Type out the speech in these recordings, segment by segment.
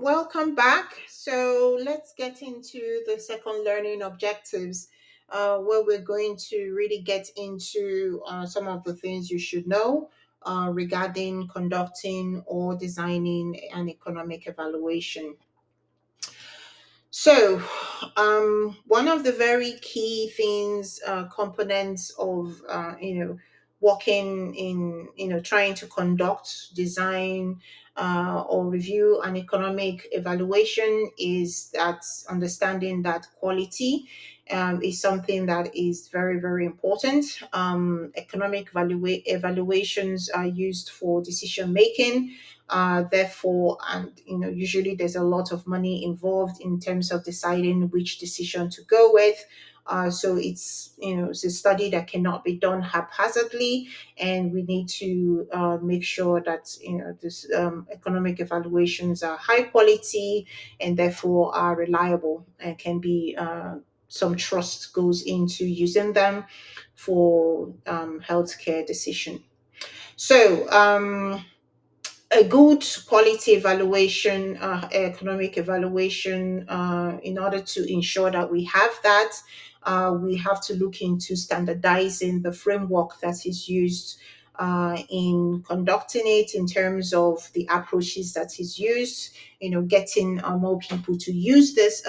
welcome back. So let's get into the second learning objectives, where we're going to really get into some of the things you should know regarding conducting or designing an economic evaluation. So, one of the very key things, components of, working in, trying to conduct, design, or review an economic evaluation is that understanding that quality is something that is very, very important. Economic evaluations are used for decision making, therefore, and usually there's a lot of money involved in terms of deciding which decision to go with. So it's a study that cannot be done haphazardly, and we need to make sure that this economic evaluations are high quality and therefore are reliable and can be. Some trust goes into using them for healthcare decision. So, a good quality evaluation, economic evaluation, in order to ensure that we have that, we have to look into standardizing the framework that is used in conducting it in terms of the approaches that is used, getting more people to use this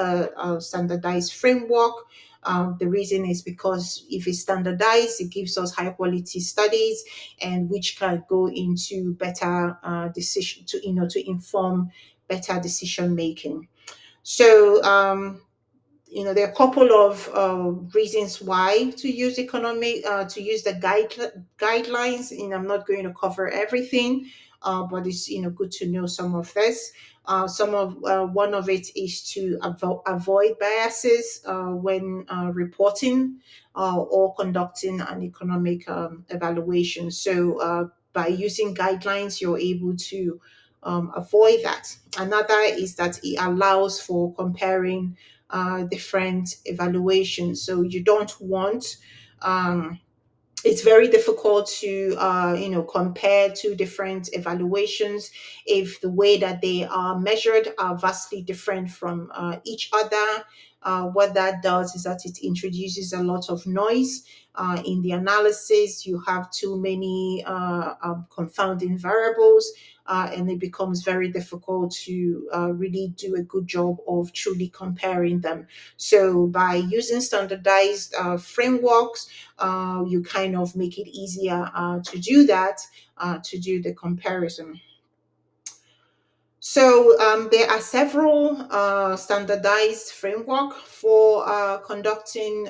standardized framework. The reason is because if it's standardized, it gives us high quality studies and which can go into better decision to inform better decision making. So there are a couple of reasons why to use to use the guidelines, and I'm not going to cover everything, but it's good to know some of this. Some of One of it is to avoid biases when reporting or conducting an economic evaluation. So by using guidelines, you're able to avoid that. Another is that it allows for comparing different evaluations. So you don't want it's very difficult to compare two different evaluations if the way that they are measured are vastly different from each other. What that does is that it introduces a lot of noise in the analysis. You have too many confounding variables, and it becomes very difficult to really do a good job of truly comparing them. So by using standardized frameworks, you kind of make it easier to do that, to do the comparison. So there are several standardized framework for conducting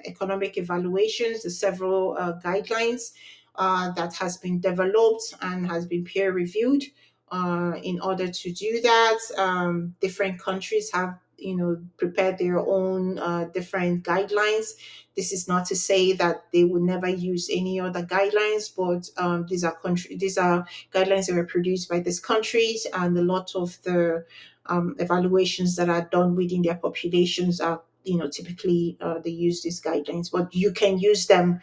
economic evaluations. There's several guidelines that has been developed and has been peer reviewed in order to do that. Different countries have prepared their own different guidelines. This is not to say that they would never use any other guidelines, but these are guidelines that were produced by these countries, and a lot of the evaluations that are done within their populations are, typically they use these guidelines, but you can use them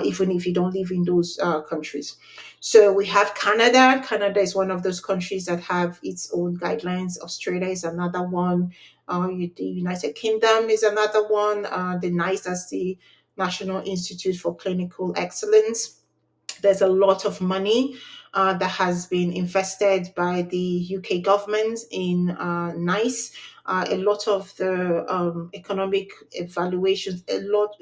even if you don't live in those countries. So we have Canada. Canada is one of those countries that have its own guidelines. Australia is another one. The United Kingdom is another one. The NICE, that's the National Institute for Clinical Excellence. There's a lot of money that has been invested by the UK government in NICE. A lot of the economic evaluations, a lot,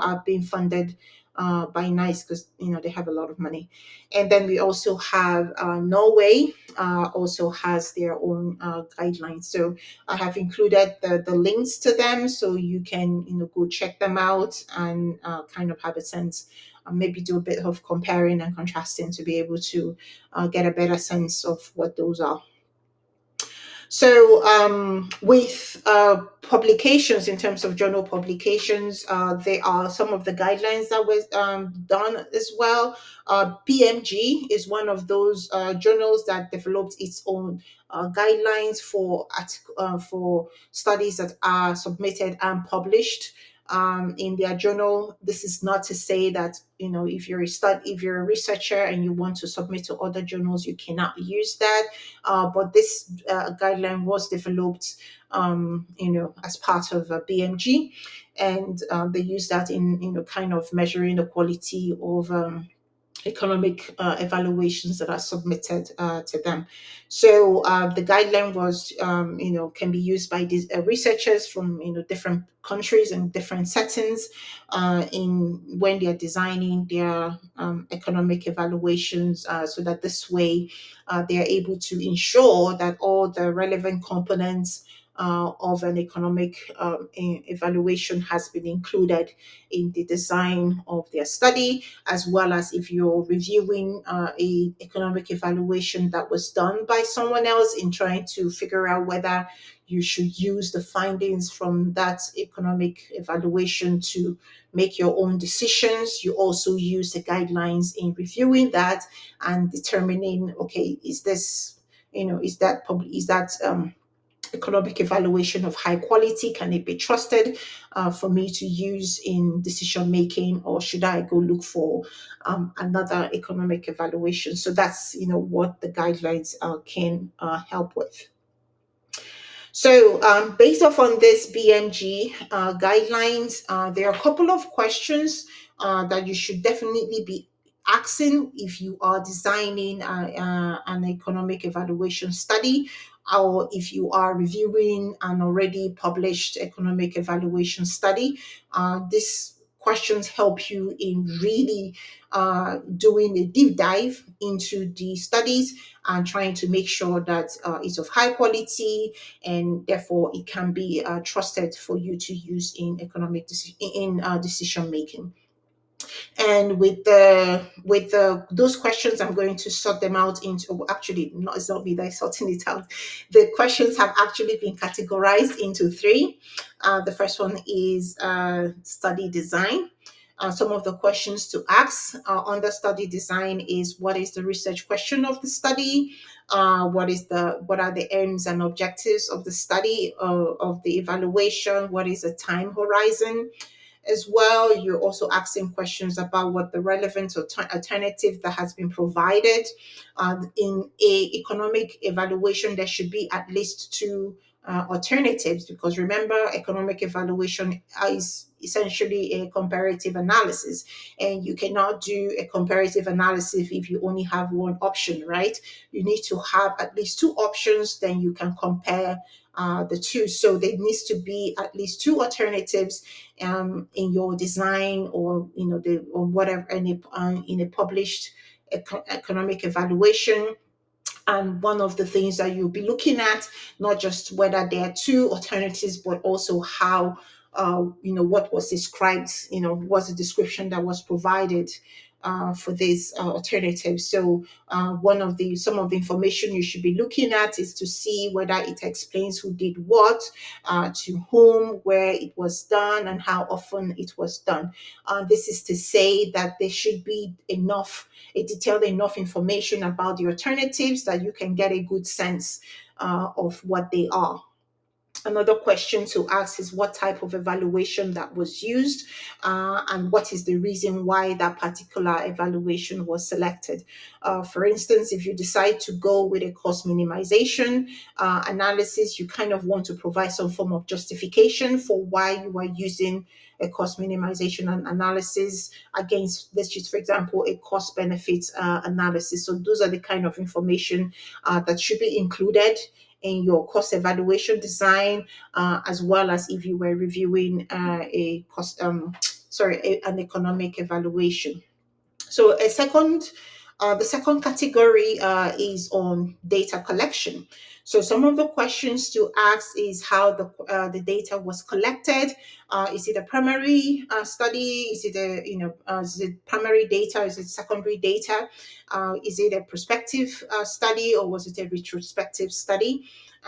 are being funded by NICE because they have a lot of money. And then we also have Norway. Also has their own guidelines. So I have included the links to them so you can go check them out and kind of have a sense, maybe do a bit of comparing and contrasting to be able to get a better sense of what those are. So, with publications, in terms of journal publications, there are some of the guidelines that was done as well. PMG is one of those journals that developed its own guidelines for studies that are submitted and published. in their journal. This is not to say that, if you're a researcher and you want to submit to other journals, you cannot use that. But this guideline was developed, as part of BMG, and they use that in, kind of measuring the quality of economic evaluations that are submitted to them. So the guideline was, can be used by these researchers from, different countries and different settings, in when they are designing their economic evaluations, so that this way they are able to ensure that all the relevant components of an economic evaluation has been included in the design of their study, as well as if you're reviewing a economic evaluation that was done by someone else, in trying to figure out whether you should use the findings from that economic evaluation to make your own decisions. You also use the guidelines in reviewing that and determining, okay, is this, is that economic evaluation of high quality? Can it be trusted for me to use in decision making, or should I go look for another economic evaluation? So that's, what the guidelines can help with. So, based off on this BMG guidelines, there are a couple of questions that you should definitely be asking if you are designing an economic evaluation study, or if you are reviewing an already published economic evaluation study. These questions help you in really doing a deep dive into the studies and trying to make sure that it's of high quality, and therefore it can be trusted for you to use in decision making. And with those questions, I'm going to sort them out into, well, actually, no, it's not me that's sorting it out. The questions have actually been categorized into three. The first one is study design. Some of the questions to ask under study design is: what is the research question of the study? What are the aims and objectives of the study, of the evaluation? What is the time horizon? As well, you're also asking questions about what the relevant alternative that has been provided. In a economic evaluation, there should be at least two alternatives, because remember, economic evaluation is essentially a comparative analysis, and you cannot do a comparative analysis if you only have one option, right? You need to have at least two options, then you can compare the two. So there needs to be at least two alternatives in your design, or or whatever, in a published economic evaluation. And one of the things that you'll be looking at, not just whether there are two alternatives, but also how, what was described, what's the description that was provided for these alternatives. So some of the information you should be looking at is to see whether it explains who did what, to whom, where it was done, and how often it was done. This is to say that there should be a detailed enough information about the alternatives that you can get a good sense of what they are. Another question to ask is what type of evaluation that was used, and what is the reason why that particular evaluation was selected. For instance, if you decide to go with a cost minimization analysis, you kind of want to provide some form of justification for why you are using a cost minimization analysis against, let's just, for example, a cost benefit analysis. So those are the kind of information that should be included in your cost evaluation design, as well as if you were reviewing an economic evaluation. So the second category is on data collection. So some of the questions to ask is how the data was collected. Is it a primary study? Is it is it primary data? Is it secondary data? Is it a prospective study, or was it a retrospective study?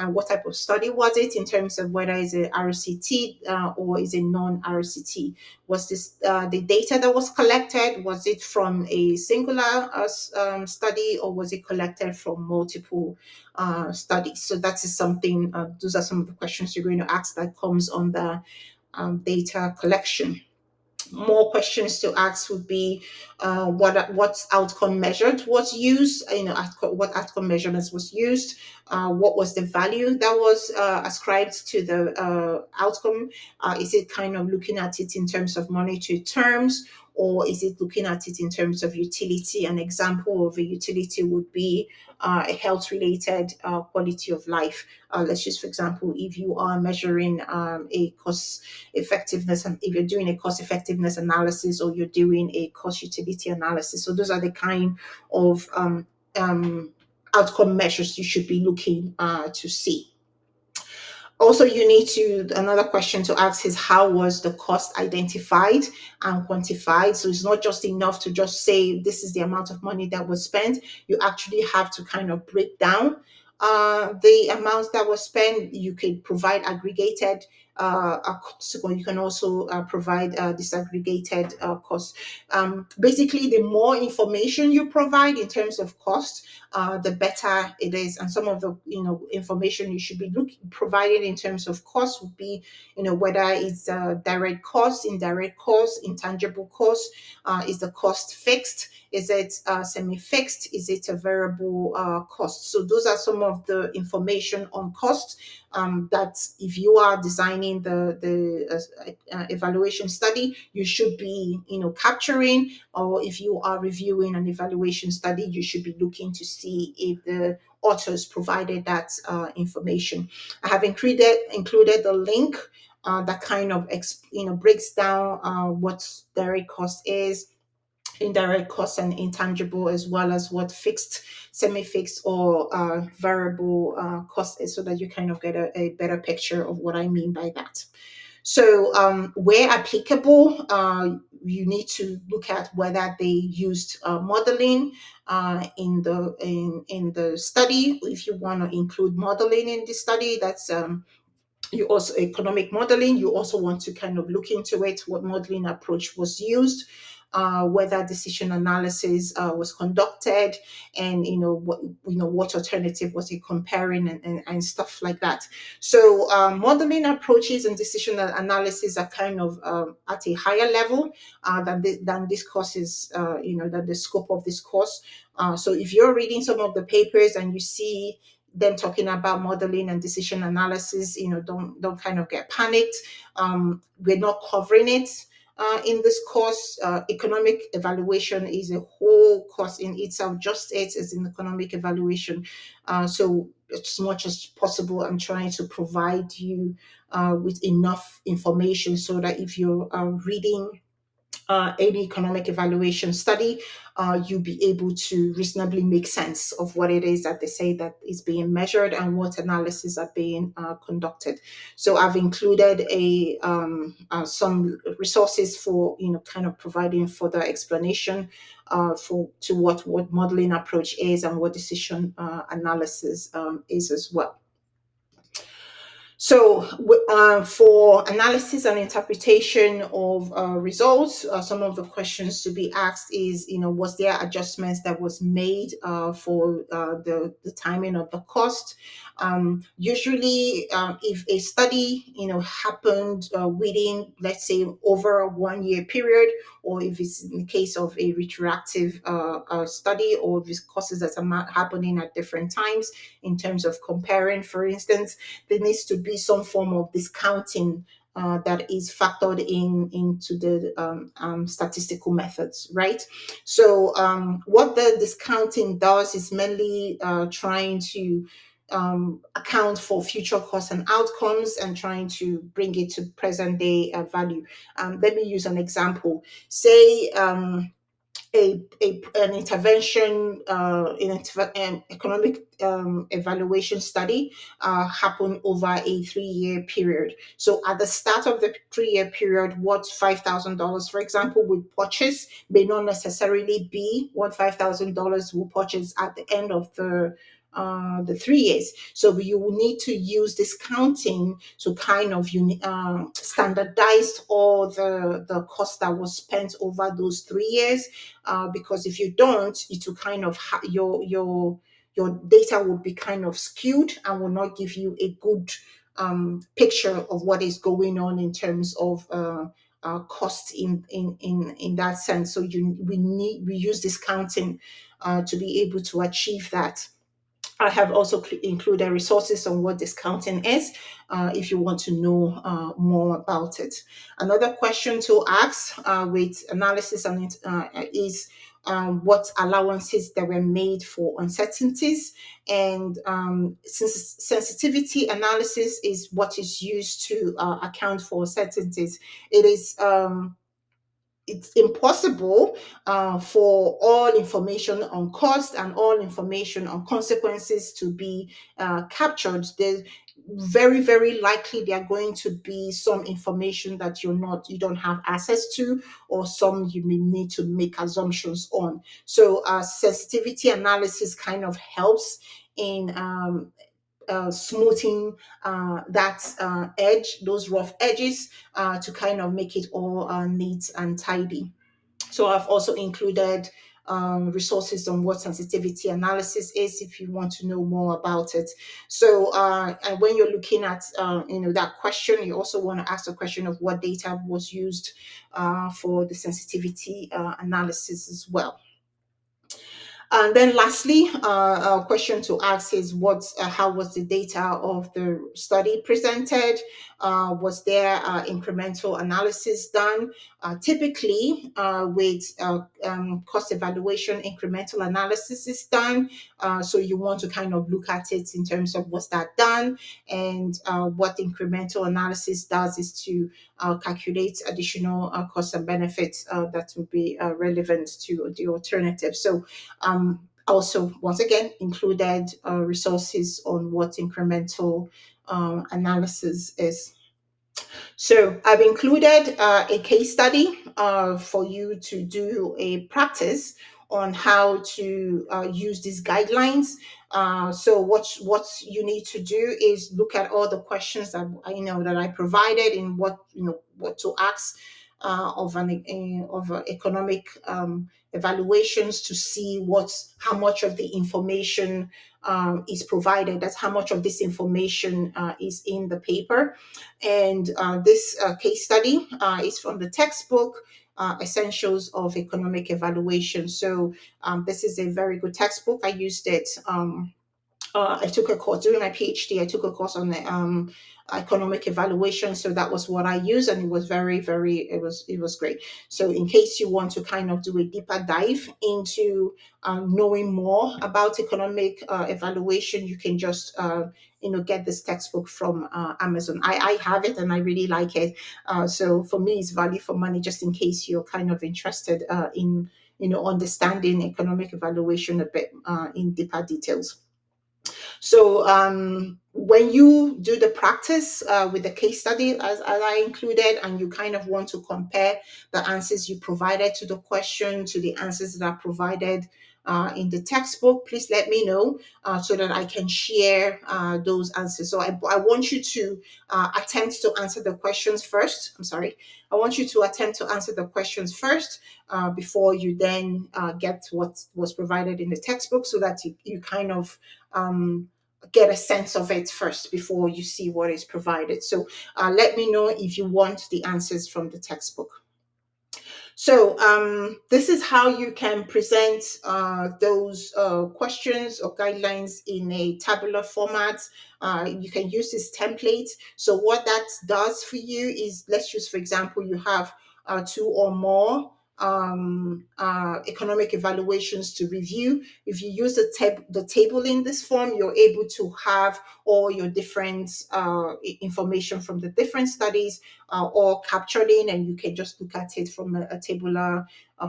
What type of study was it, in terms of whether it's a RCT or is it non-RCT? Was this the data that was collected? Was it from a singular study, or was it collected from multiple studies? So that is something. Those are some of the questions you're going to ask that comes on data collection. More questions to ask would be what outcome measured was used, what outcome measurements was used, what was the value that was ascribed to the outcome. Is it kind of looking at it in terms of monetary terms, or is it looking at it in terms of utility? An example of a utility would be a health related quality of life. Let's just, for example, if you are measuring a cost effectiveness, and if you're doing a cost effectiveness analysis, or you're doing a cost utility analysis. So those are the kind of um, outcome measures you should be looking to see. Also, you need to, another question to ask is, how was the cost identified and quantified? So it's not just enough to just say this is the amount of money that was spent. You actually have to kind of break down the amounts that was spent. You could provide aggregated cost, or you can also provide disaggregated costs. Basically, the more information you provide in terms of cost, the better it is. And some of the information you should be providing in terms of cost would be, whether it's direct cost, indirect cost, intangible cost. Is the cost fixed? Is it semi-fixed? Is it a variable cost? So those are some of the information on cost that if you are designing the evaluation study, you should be capturing, or if you are reviewing an evaluation study, you should be looking to see if the authors provided that information. I have included the link that kind of breaks down what direct cost is, indirect costs and intangible, as well as what fixed, semi-fixed, or variable cost is, so that you kind of get a better picture of what I mean by that. So where applicable, you need to look at whether they used modeling in the study. If you want to include modeling in the study, that's you also economic modeling. You also want to kind of look into it, what modeling approach was used, whether decision analysis was conducted, and what alternative was it comparing, and stuff like that. So modeling approaches and decision analysis are kind of at a higher level than this course is, than the scope of this course. So if you're reading some of the papers and you see them talking about modeling and decision analysis, don't kind of get panicked. We're not covering it in this course. Economic evaluation is a whole course in itself. Just it is an economic evaluation. So as much as possible, I'm trying to provide you with enough information so that if you're reading any economic evaluation study, you'll be able to reasonably make sense of what it is that they say that is being measured and what analysis are being conducted. So I've included some resources for kind of providing further explanation for to what modeling approach is and what decision analysis is as well. So, for analysis and interpretation of results, some of the questions to be asked is, was there adjustments that was made for the timing of the cost? Usually, if a study, happened within, let's say, over a 1 year period, or if it's in the case of a retroactive study, or if it's courses that are happening at different times in terms of comparing, for instance, there needs to be some form of discounting that is factored into the statistical methods, right? So what the discounting does is mainly trying to account for future costs and outcomes, and trying to bring it to present day value. Let me use an example. Say an intervention an economic evaluation study happened over a 3 year period. So at the start of the 3 year period, what $5,000, for example, would purchase may not necessarily be what $5,000 will purchase at the end of the 3 years. So you will need to use discounting to kind of standardize all the cost that was spent over those 3 years. Because if you don't, it will kind of your data will be kind of skewed and will not give you a good picture of what is going on in terms of cost in that sense. So we use discounting to be able to achieve that. I have also included resources on what discounting is if you want to know more about it. Another question to ask with analysis on it is what allowances that were made for uncertainties. And since sensitivity analysis is what is used to account for uncertainties, it is it's impossible for all information on cost and all information on consequences to be captured. There's very likely there are going to be some information that you don't have access to, or some you may need to make assumptions on. So sensitivity analysis kind of helps in smoothing that edge, those rough edges, to kind of make it all neat and tidy. So I've also included resources on what sensitivity analysis is if you want to know more about it. So and when you're looking at that question, you also want to ask the question of what data was used for the sensitivity analysis as well. And then lastly, a question to ask is how was the data of the study presented? Was there incremental analysis done? Typically, with cost evaluation, incremental analysis is done. So you want to kind of look at it in terms of was that done? And what incremental analysis does is to calculate additional costs and benefits that will be relevant to the alternative. So also, once again, included resources on what incremental analysis is. So I've included a case study for you to do a practice on how to use these guidelines. So what you need to do is look at all the questions that that I provided in what to ask of economic evaluations to see how much of the information is provided. That's how much of this information is in the paper. And this case study is from the textbook Essentials of Economic Evaluation. So this is a very good textbook. I used it. I took a course during my PhD. I took a course on economic evaluation, so that was what I used, and it was it was great. So, in case you want to kind of do a deeper dive into knowing more about economic evaluation, you can just get this textbook from Amazon. I have it and I really like it. So for me, it's value for money. Just in case you're kind of interested in understanding economic evaluation a bit in deeper details. So when you do the practice with the case study, as I included, and you kind of want to compare the answers you provided to the question to the answers that are provided in the textbook, please let me know so that I can share those answers. So I want you to attempt to answer the questions first. I'm sorry. I want you to attempt to answer the questions first before you then get what was provided in the textbook, so that you kind of get a sense of it first before you see what is provided. So let me know if you want the answers from the textbook. So this is how you can present those questions or guidelines in a tabular format. You can use this template. So what that does for you is, let's use, for example, you have two or more economic evaluations to review. If you use the table in this form, you're able to have all your different information from the different studies all captured in, and you can just look at it from a tabular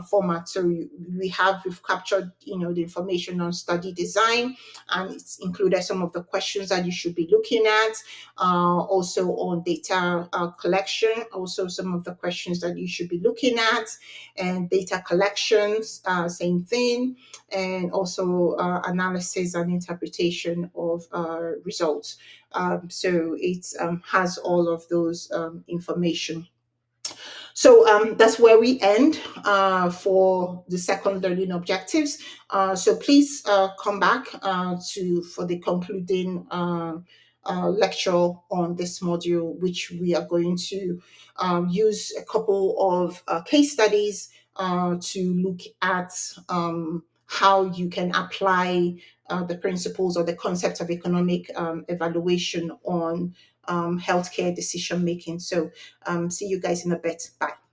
format. So we've captured the information on study design, and it's included some of the questions that you should be looking at. Also on data collection, also some of the questions that you should be looking at, and data collections, same thing, and also analysis and interpretation of results. So it has all of those information. So that's where we end for the second learning objectives. So please come back for the concluding lecture on this module, which we are going to use a couple of case studies to look at how you can apply the principles or the concept of economic evaluation on healthcare decision making. So, see you guys in a bit. Bye.